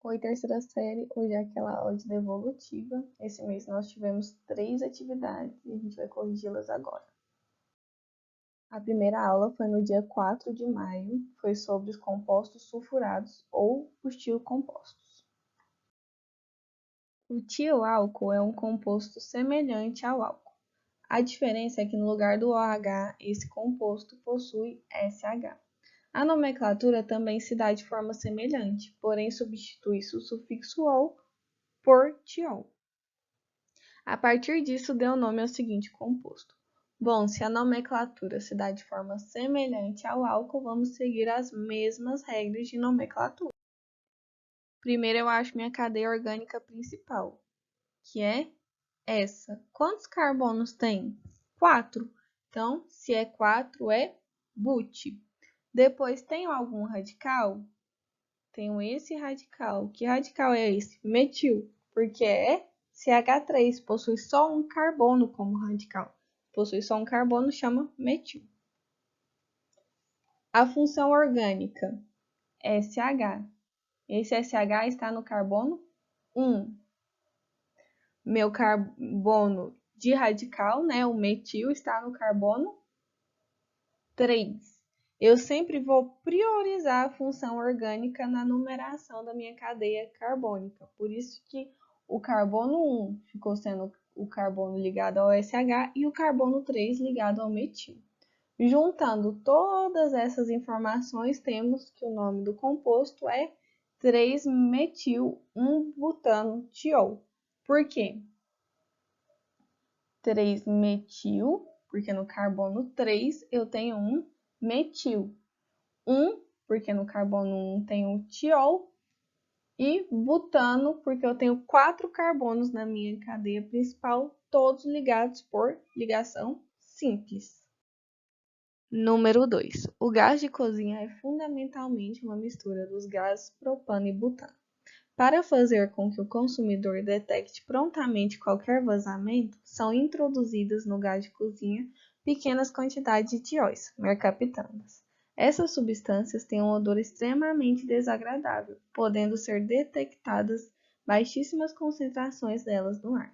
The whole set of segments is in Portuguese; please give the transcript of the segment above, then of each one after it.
Oi, terceira série, hoje é aquela aula de devolutiva. Esse mês nós tivemos 3 atividades e a gente vai corrigi-las agora. A primeira aula foi no dia 4 de maio, foi sobre os compostos sulfurados ou os tiocompostos. O tioálcool é um composto semelhante ao álcool. A diferença é que no lugar do OH, esse composto possui SH. A nomenclatura também se dá de forma semelhante, porém substitui-se o sufixo -ol por tiol. A partir disso, deu nome ao seguinte composto. Bom, se a nomenclatura se dá de forma semelhante ao álcool, vamos seguir as mesmas regras de nomenclatura. Primeiro, eu acho minha cadeia orgânica principal, que é essa. Quantos carbonos tem? 4. Então, se é 4, é but. Depois, tem algum radical? Tenho esse radical. Que radical é esse? Metil, porque é CH3, possui só um carbono como radical. Possui só um carbono, chama metil. A função orgânica, SH. Esse SH está no carbono 1. Meu carbono de radical, né, o metil, está no carbono 3. Eu sempre vou priorizar a função orgânica na numeração da minha cadeia carbônica. Por isso que o carbono 1 ficou sendo o carbono ligado ao SH e o carbono 3 ligado ao metil. Juntando todas essas informações, temos que o nome do composto é 3-metil-1-butano-tiol. Por quê? 3-metil, porque no carbono 3 eu tenho um metil. 1, porque no carbono 1 tem o tiol. E butano, porque eu tenho 4 carbonos na minha cadeia principal, todos ligados por ligação simples. Número 2. O gás de cozinha é fundamentalmente uma mistura dos gases propano e butano. Para fazer com que o consumidor detecte prontamente qualquer vazamento, são introduzidas no gás de cozinha pequenas quantidades de tióis, mercaptanas. Essas substâncias têm um odor extremamente desagradável, podendo ser detectadas baixíssimas concentrações delas no ar.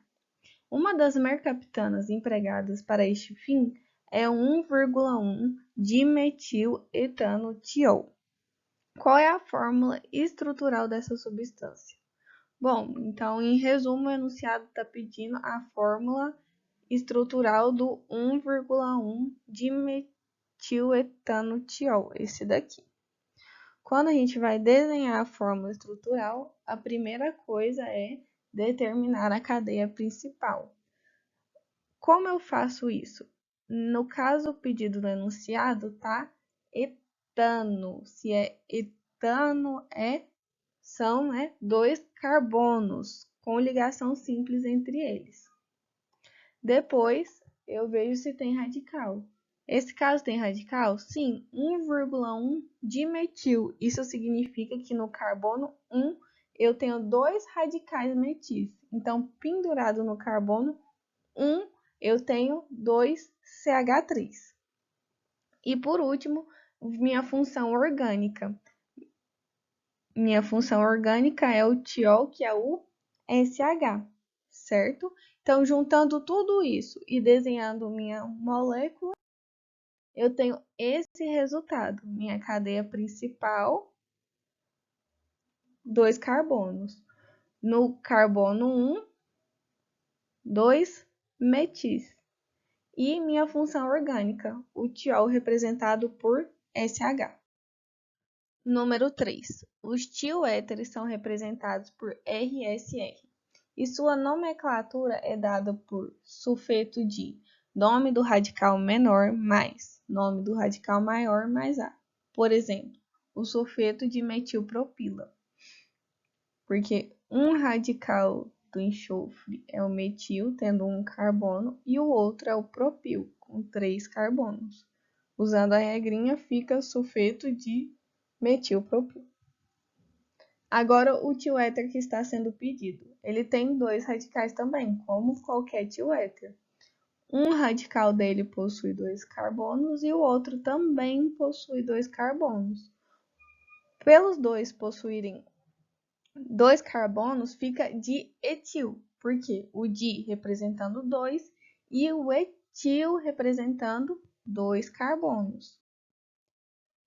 Uma das mercaptanas empregadas para este fim é 1,1 dimetiletanotiol. Qual é a fórmula estrutural dessa substância? Bom, então, em resumo, o enunciado está pedindo a fórmula estrutural do 1,1 dimetiletanotiol, esse daqui. Quando a gente vai desenhar a fórmula estrutural, a primeira coisa é determinar a cadeia principal. Como eu faço isso? No caso pedido no enunciado, tá? Etano. Se é etano, são 2 carbonos com ligação simples entre eles. Depois, eu vejo se tem radical. Esse caso tem radical? Sim, 1,1 dimetil. Isso significa que no carbono 1 eu tenho 2 radicais metis. Então, pendurado no carbono 1, eu tenho 2 CH3. E por último, minha função orgânica. Minha função orgânica é o tiol, que é o SH, certo? Então, juntando tudo isso e desenhando minha molécula, eu tenho esse resultado. Minha cadeia principal, 2 carbonos. No carbono 1, 2 metis. E minha função orgânica, o tiol representado por SH. Número 3. Os tioéteres são representados por RSR. E sua nomenclatura é dada por sulfeto de nome do radical menor mais nome do radical maior mais A. Por exemplo, o sulfeto de metilpropila, porque um radical do enxofre é o metil, tendo um carbono, e o outro é o propil, com 3 carbonos. Usando a regrinha, fica sulfeto de metilpropil. Agora, o tioéter que está sendo pedido. Ele tem 2 radicais também, como qualquer tioéter. Um radical dele possui 2 carbonos e o outro também possui 2 carbonos. Pelos dois possuírem 2 carbonos fica dietil, porque o di representando 2 e o etil representando 2 carbonos.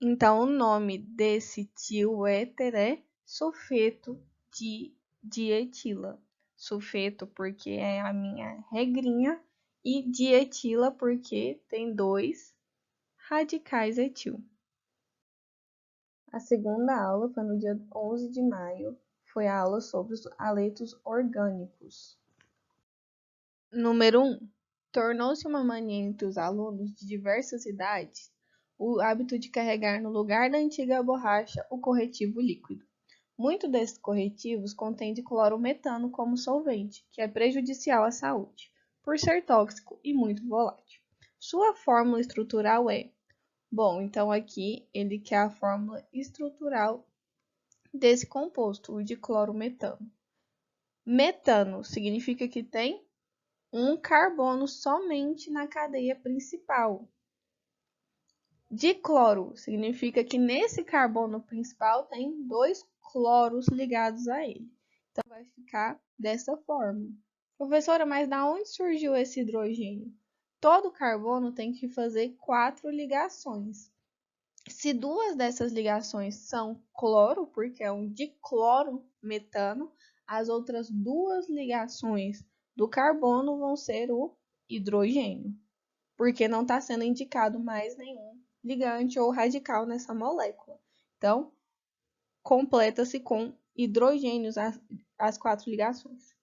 Então, o nome desse tioéter é sulfeto de dietila. Sulfeto porque é a minha regrinha e dietila porque tem 2 radicais etil. A segunda aula foi no dia 11 de maio, foi a aula sobre os haletos orgânicos. Número 1. Tornou-se uma mania entre os alunos de diversas idades o hábito de carregar no lugar da antiga borracha o corretivo líquido. Muitos desses corretivos contêm diclorometano como solvente, que é prejudicial à saúde, por ser tóxico e muito volátil. Sua fórmula estrutural é... Bom, então aqui ele quer a fórmula estrutural desse composto, o diclorometano. Metano significa que tem um carbono somente na cadeia principal. Dicloro significa que nesse carbono principal tem 2 cloros ligados a ele. Então vai ficar dessa forma. Professora, mas da onde surgiu esse hidrogênio? Todo carbono tem que fazer 4 ligações. Se 2 dessas ligações são cloro, porque é um diclorometano, as outras 2 ligações do carbono vão ser o hidrogênio, porque não está sendo indicado mais nenhum ligante ou radical nessa molécula. Então, completa-se com hidrogênios as 4 ligações.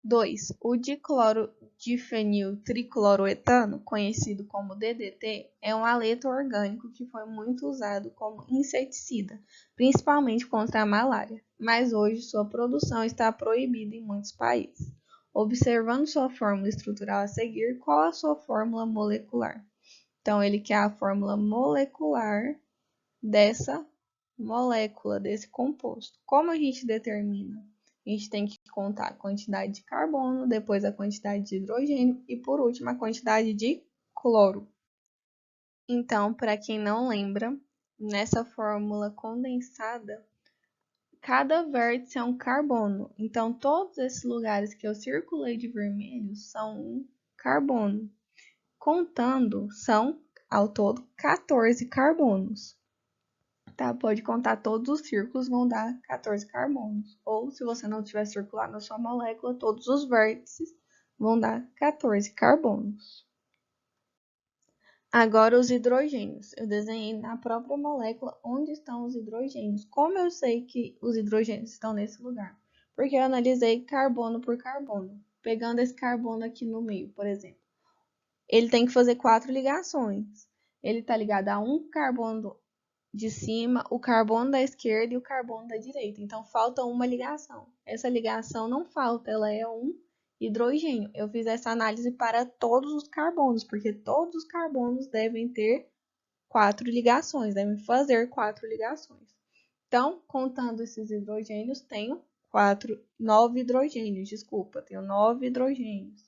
2. O diclorodifeniltricloroetano, conhecido como DDT, é um haleto orgânico que foi muito usado como inseticida, principalmente contra a malária, mas hoje sua produção está proibida em muitos países. Observando sua fórmula estrutural a seguir, qual a sua fórmula molecular? Então, ele quer a fórmula molecular dessa molécula, desse composto. Como a gente determina? A gente tem que contar a quantidade de carbono, depois a quantidade de hidrogênio e, por último, a quantidade de cloro. Então, para quem não lembra, nessa fórmula condensada, cada vértice é um carbono. Então, todos esses lugares que eu circulei de vermelho são um carbono. Contando, são, ao todo, 14 carbonos. Tá? Pode contar todos os círculos, vão dar 14 carbonos. Ou, se você não tiver circular na sua molécula, todos os vértices vão dar 14 carbonos. Agora, os hidrogênios. Eu desenhei na própria molécula onde estão os hidrogênios. Como eu sei que os hidrogênios estão nesse lugar? Porque eu analisei carbono por carbono. Pegando esse carbono aqui no meio, por exemplo. Ele tem que fazer 4 ligações. Ele está ligado a um carbono de cima, o carbono da esquerda e o carbono da direita. Então, falta uma ligação. Essa ligação não falta, ela é um hidrogênio. Eu fiz essa análise para todos os carbonos, porque todos os carbonos devem ter 4 ligações, devem fazer 4 ligações. Então, contando esses hidrogênios, tenho 9 hidrogênios, tenho 9 hidrogênios.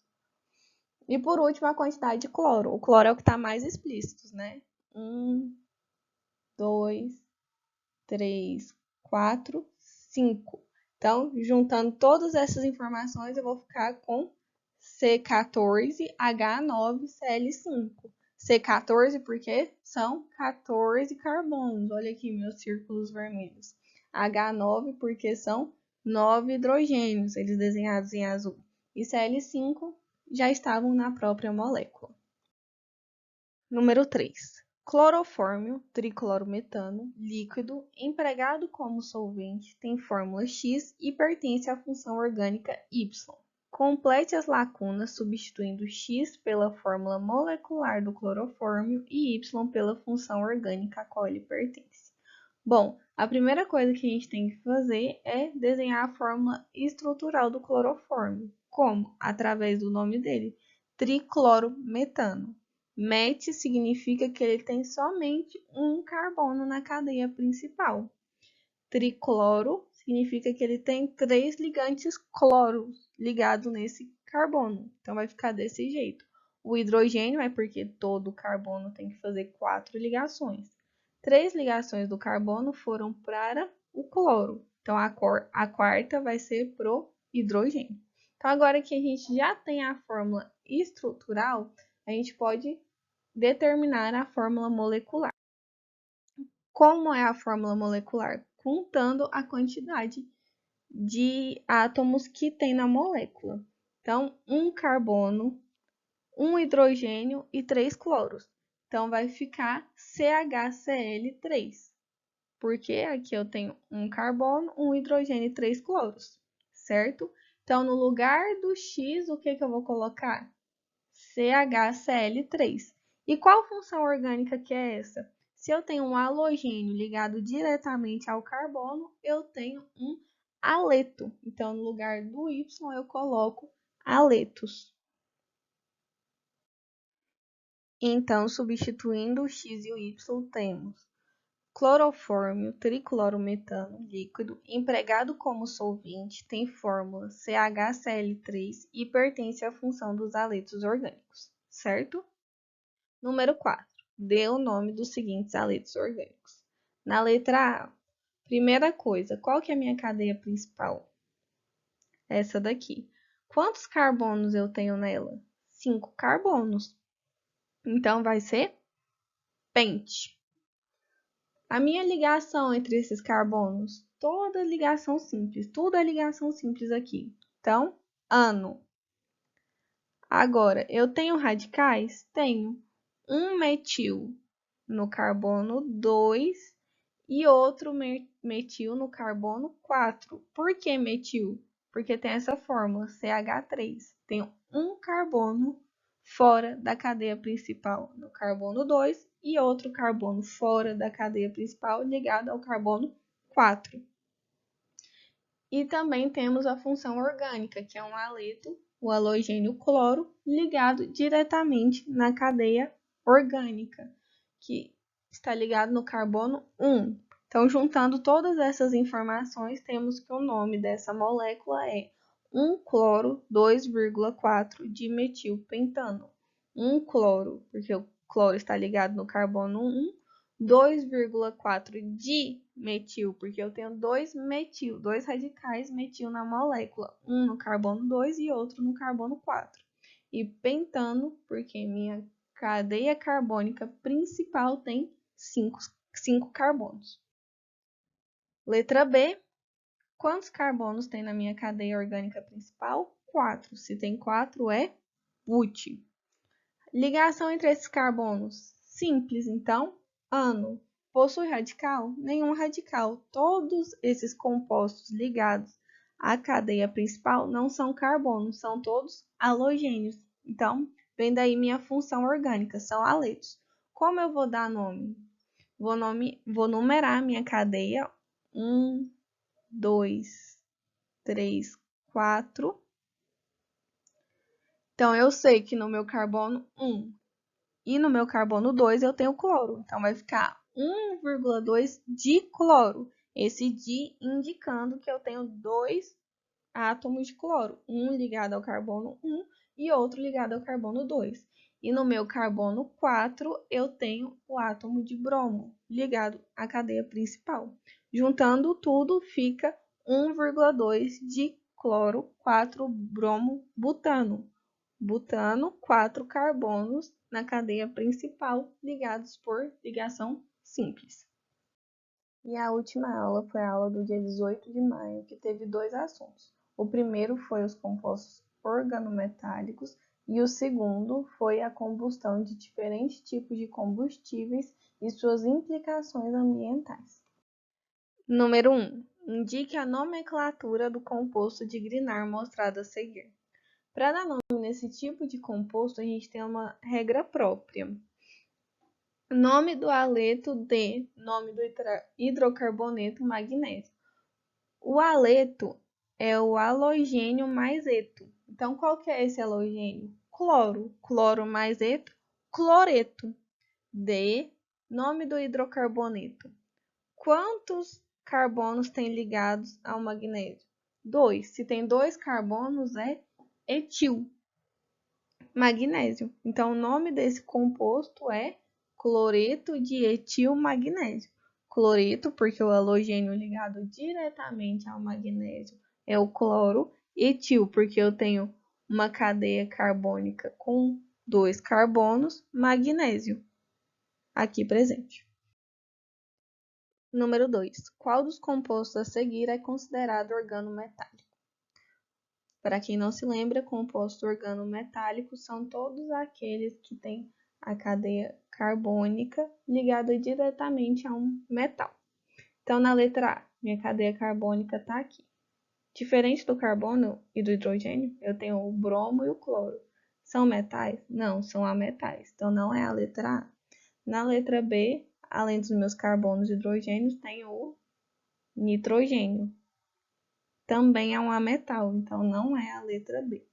E por último, a quantidade de cloro. O cloro é o que está mais explícito, né? 1, 2, 3, 4, 5. Então, juntando todas essas informações, eu vou ficar com C14H9Cl5. C14 porque são 14 carbonos. Olha aqui meus círculos vermelhos. H9 porque são 9 hidrogênios, eles desenhados em azul. E Cl5 já estavam na própria molécula. Número 3. Clorofórmio triclorometano líquido empregado como solvente tem fórmula X e pertence à função orgânica Y. Complete as lacunas substituindo X pela fórmula molecular do clorofórmio e Y pela função orgânica a qual ele pertence. Bom, a primeira coisa que a gente tem que fazer é desenhar a fórmula estrutural do clorofórmio. Como? Através do nome dele, triclorometano. Met significa que ele tem somente um carbono na cadeia principal. Tricloro significa que ele tem 3 ligantes cloros ligados nesse carbono. Então, vai ficar desse jeito. O hidrogênio é porque todo carbono tem que fazer 4 ligações. 3 ligações do carbono foram para o cloro. Então, a quarta vai ser pro hidrogênio. Então, agora que a gente já tem a fórmula estrutural, a gente pode determinar a fórmula molecular. Como é a fórmula molecular? Contando a quantidade de átomos que tem na molécula. Então, um carbono, um hidrogênio e 3 cloros. Então, vai ficar CHCl3. Porque aqui eu tenho um carbono, um hidrogênio e 3 cloros, certo? Então, no lugar do X, o que eu vou colocar? CHCl3. E qual função orgânica que é essa? Se eu tenho um halogênio ligado diretamente ao carbono, eu tenho um haleto. Então, no lugar do Y, eu coloco haletos. Então, substituindo o X e o Y, temos clorofórmio triclorometano líquido, empregado como solvente, tem fórmula CHCl3 e pertence à função dos haletos orgânicos, certo? Número 4. Dê o nome dos seguintes haletos orgânicos. Na letra A, primeira coisa, qual que é a minha cadeia principal? Essa daqui. Quantos carbonos eu tenho nela? 5 carbonos. Então, vai ser pente. A minha ligação entre esses carbonos, toda ligação simples, tudo é ligação simples aqui. Então, ano. Agora, eu tenho radicais? Tenho um metil no carbono 2 e outro metil no carbono 4. Por que metil? Porque tem essa fórmula, CH3. Tem um carbono fora da cadeia principal no carbono 2 e outro carbono fora da cadeia principal ligado ao carbono 4. E também temos a função orgânica, que é um haleto, o halogênio cloro, ligado diretamente na cadeia orgânica, que está ligado no carbono 1. Então, juntando todas essas informações, temos que o nome dessa molécula é 1-cloro 2,4 dimetilpentano. 1-cloro, porque o cloro está ligado no carbono 1, 2,4 dimetil, porque eu tenho dois radicais metil na molécula, um no carbono 2 e outro no carbono 4. E pentano, porque minha cadeia carbônica principal tem 5 carbonos. Letra B. Quantos carbonos tem na minha cadeia orgânica principal? 4. Se tem 4, é bute. Ligação entre esses carbonos? Simples, então, ano. Possui radical? Nenhum radical. Todos esses compostos ligados à cadeia principal não são carbonos, são todos halogênios. Então, vem daí minha função orgânica, são haletos. Como eu vou dar nome? Vou numerar minha cadeia 1, 2, 3, 4. Então, eu sei que no meu carbono 1 e no meu carbono 2 eu tenho cloro. Então, vai ficar 1,2 dicloro. Esse di indicando que eu tenho 2 átomos de cloro. Um ligado ao carbono 1 e outro ligado ao carbono 2. E no meu carbono 4 eu tenho o átomo de bromo ligado à cadeia principal. Juntando tudo, fica 1,2 dicloro 4 bromo butano. Butano, 4 carbonos na cadeia principal ligados por ligação simples. E a última aula foi a aula do dia 18 de maio, que teve 2 assuntos. O primeiro foi os compostos organometálicos e o segundo foi a combustão de diferentes tipos de combustíveis e suas implicações ambientais. Número 1. Indique a nomenclatura do composto de Grignard mostrado a seguir. Para dar nome nesse tipo de composto, a gente tem uma regra própria. Nome do haleto D, nome do hidrocarboneto magnésio. O haleto é o halogênio mais eto. Então, qual que é esse halogênio? Cloro. Cloro mais eto, cloreto. D, nome do hidrocarboneto. Quantos carbonos tem ligados ao magnésio? 2. Se tem 2 carbonos, é etil. Magnésio. Então, o nome desse composto é cloreto de etil magnésio. cloreto, porque o halogênio ligado diretamente ao magnésio é o cloro. Etil, porque eu tenho uma cadeia carbônica com 2 carbonos, magnésio, aqui presente. Número 2. Qual dos compostos a seguir é considerado organometálico? Para quem não se lembra, compostos organometálicos são todos aqueles que têm a cadeia carbônica ligada diretamente a um metal. Então, na letra A, minha cadeia carbônica está aqui. Diferente do carbono e do hidrogênio, eu tenho o bromo e o cloro. São metais? Não, são ametais. Então, não é a letra A. Na letra B, além dos meus carbonos e hidrogênios, tem o nitrogênio. Também é um ametal, então não é a letra B.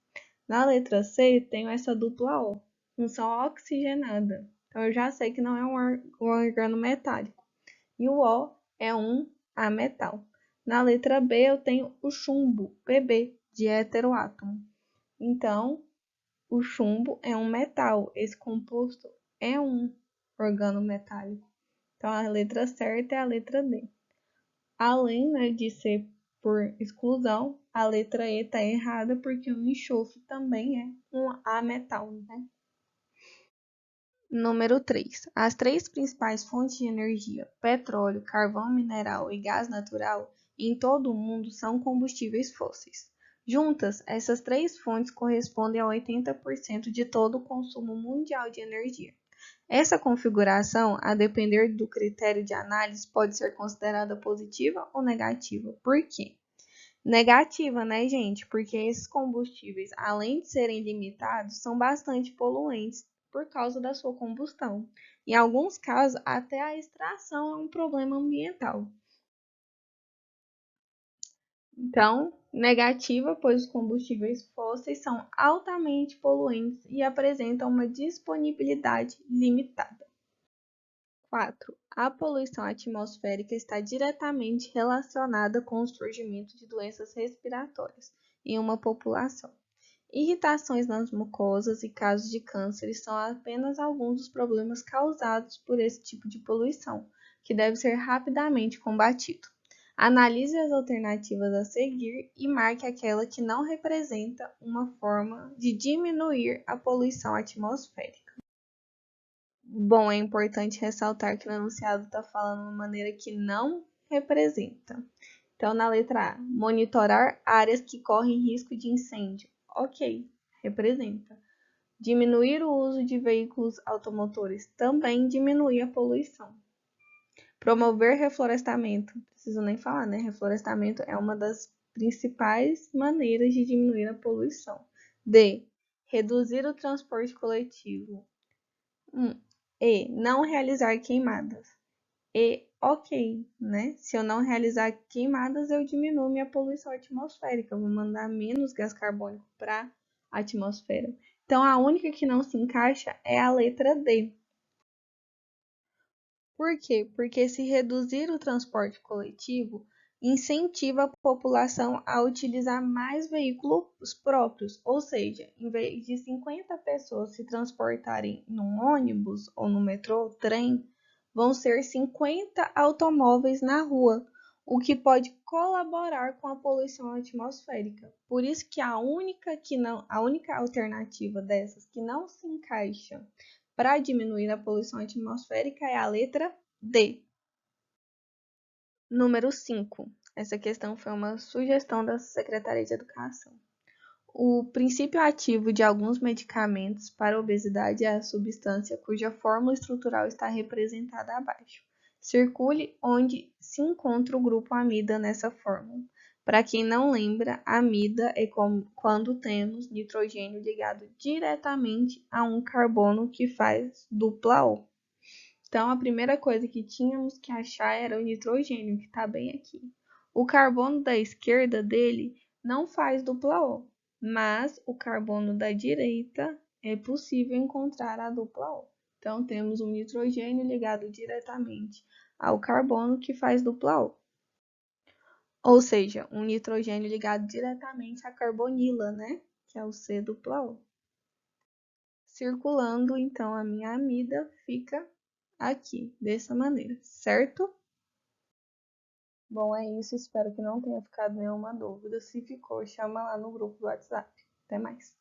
Na letra C, tenho essa dupla O, função oxigenada. Então, eu já sei que não é um organometálico. E o O é um ametal. Na letra B, eu tenho o chumbo, Pb, de heteroátomo. Então, o chumbo é um metal. Esse composto é um organometálico. Então, a letra certa é a letra D. Além, né, de ser por exclusão, a letra E está errada porque o enxofre também é um ametal, né? Número 3. As três principais fontes de energia, petróleo, carvão mineral e gás natural, em todo o mundo são combustíveis fósseis. Juntas, essas três fontes correspondem a 80% de todo o consumo mundial de energia. Essa configuração, a depender do critério de análise, pode ser considerada positiva ou negativa. Por quê? Negativa, né, gente? Porque esses combustíveis, além de serem limitados, são bastante poluentes por causa da sua combustão. Em alguns casos, até a extração é um problema ambiental. Então, negativa, pois os combustíveis fósseis são altamente poluentes e apresentam uma disponibilidade limitada. 4. A poluição atmosférica está diretamente relacionada com o surgimento de doenças respiratórias em uma população. Irritações nas mucosas e casos de câncer são apenas alguns dos problemas causados por esse tipo de poluição, que deve ser rapidamente combatido. Analise as alternativas a seguir e marque aquela que não representa uma forma de diminuir a poluição atmosférica. Bom, é importante ressaltar que o enunciado está falando de uma maneira que não representa. Então, na letra A, monitorar áreas que correm risco de incêndio. Ok, representa. Diminuir o uso de veículos automotores também diminui a poluição. Promover reflorestamento. Não preciso nem falar, né? Reflorestamento é uma das principais maneiras de diminuir a poluição. D. Reduzir o transporte coletivo. E. Não realizar queimadas. E, ok, né? Se eu não realizar queimadas, eu diminuo minha poluição atmosférica, eu vou mandar menos gás carbônico para a atmosfera. Então, a única que não se encaixa é a letra D. Por quê? Porque se reduzir o transporte coletivo, incentiva a população a utilizar mais veículos próprios, ou seja, em vez de 50 pessoas se transportarem num ônibus ou no metrô, trem, vão ser 50 automóveis na rua, o que pode colaborar com a poluição atmosférica. Por isso que a única alternativa dessas que não se encaixa para diminuir a poluição atmosférica é a letra D. Número 5. Essa questão foi uma sugestão da Secretaria de Educação. O princípio ativo de alguns medicamentos para a obesidade é a substância cuja fórmula estrutural está representada abaixo. Circule onde se encontra o grupo amida nessa fórmula. Para quem não lembra, amida é quando temos nitrogênio ligado diretamente a um carbono que faz dupla O. Então, a primeira coisa que tínhamos que achar era o nitrogênio, que está bem aqui. O carbono da esquerda dele não faz dupla O, mas o carbono da direita é possível encontrar a dupla O. Então, temos um nitrogênio ligado diretamente ao carbono que faz dupla O. Ou seja, um nitrogênio ligado diretamente à carbonila, né? Que é o C dupla O. Circulando, então, a minha amida fica aqui, dessa maneira, certo? Bom, é isso. Espero que não tenha ficado nenhuma dúvida. Se ficou, chama lá no grupo do WhatsApp. Até mais.